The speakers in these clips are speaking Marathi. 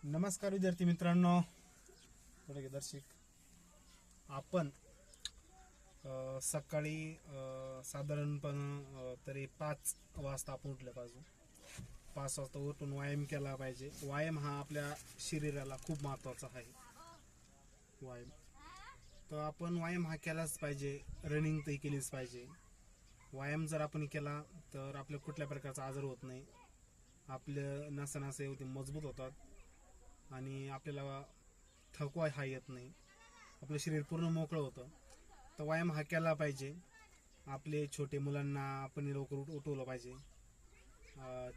नमस्कार विद्यार्थी मित्रांनो, दर्शक आपण सकाळी साधारणपणे तरी 5 वाजता आपण उठलं पाहिजे. 5 वाजता उठून व्यायाम केला पाहिजे. व्यायाम हा आपल्या शरीराला खूप महत्त्वाचा आहे. तर आपण व्यायाम हा केलाच पाहिजे. रनिंग तर केलीच पाहिजे. व्यायाम जर आपण केला तर आपल्या कुठल्या प्रकारचा आजार होत नाही. आपल्या नसा होती मजबूत होतात आणि आपल्याला थकवा हा येत नाही. आपलं शरीर पूर्ण मोकळं होतं. तर व्यायाम हा केला पाहिजे. आपले छोटे मुलांना आपण लवकर उठवलं पाहिजे.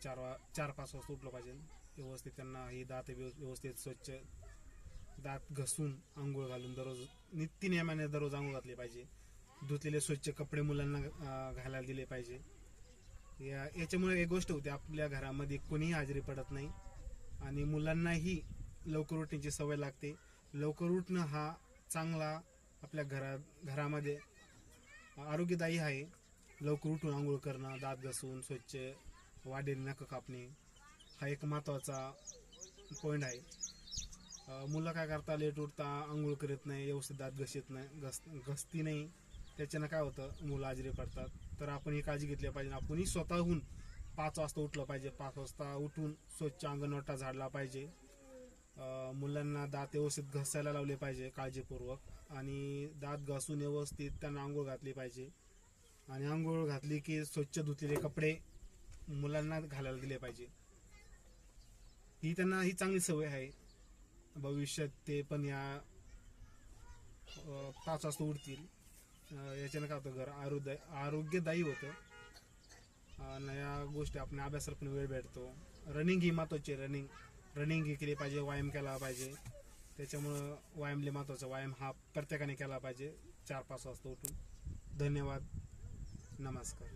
4-5 वाजता उठलं पाहिजे. व्यवस्थित त्यांना ही दात व्यवस्थित स्वच्छ दात घसून आंघोळ घालून दररोज नित्यनेमाने दररोज आंघोळ घातली पाहिजे. धुतलेले स्वच्छ कपडे मुलांना घालायला दिले पाहिजे. याच्यामुळे एक गोष्ट होते, आपल्या घरामध्ये कोणीही आजारी पडत नाही आणि मुलांनाही लवकर उठण्याची सवय लागते. लवकर उठणं हा चांगला आपल्या घरामध्ये आरोग्यदायी आहे. लवकर उठून आंघोळ करणं, दात घासून स्वच्छ वाढलेली नखं कापणे हा एक महत्त्वाचा पॉईंट आहे. मुलं काय करता, लेट उठता, आंघोळ करत नाही, व्यवस्थित दात घसती नाही. त्याच्यानं काय होतं, मुलं आजारी पडतात. तर आपण ही काळजी घेतली पाहिजे. आपणही स्वतःहून 5 वाजता उठलं पाहिजे. 5 वाजता उठून स्वच्छ अंगणवाटा झाडला पाहिजे. मुलांना दात व्यवस्थित घसायला लावले पाहिजे काळजीपूर्वक आणि दात घासून व्यवस्थित त्यांना आंघोळ घातली पाहिजे. आणि आंघोळ घातली की स्वच्छ धुतलेले कपडे मुलांना घालायला दिले पाहिजे. ही त्यांना ही चांगली सवय आहे. भविष्यात ते पण या 5 वाजता उठतील. याच्यानं काय होतं, घर आरोग्यदायी होतं आणि या गोष्टी आपण अभ्यासाला पण वेळ भेटतो. रनिंग ही महत्त्वाची आहे. रनिंग ही केली पाहिजे. व्यायाम केला पाहिजे. त्याच्यामुळं व्यायामले महत्त्वाचा. व्यायाम हा प्रत्येकाने केला पाहिजे 4-5 वाजता उठून. धन्यवाद. नमस्कार.